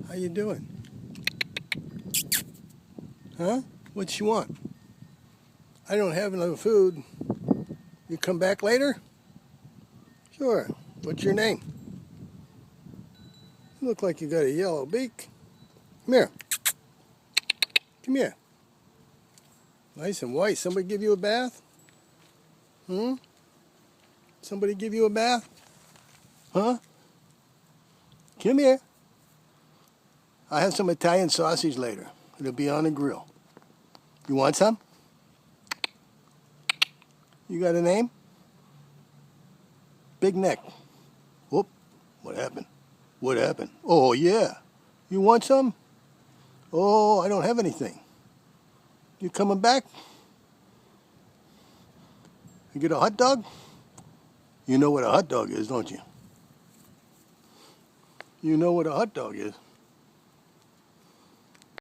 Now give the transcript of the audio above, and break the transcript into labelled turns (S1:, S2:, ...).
S1: How you doing? Huh? What you want? I don't have enough food. You come back later? Sure. What's your name? You look like you got a yellow beak. Come here. Come here. Nice and white. Somebody give you a bath? Hmm? Somebody give you a bath? Huh? Come here. I have some Italian sausage later. It'll be on the grill. You want some? You got a name? Big Neck. Whoop. What happened? What happened? Oh, yeah. You want some? Oh, I don't have anything. You coming back? You get a hot dog? You know what a hot dog is, don't you? You know what a hot dog is.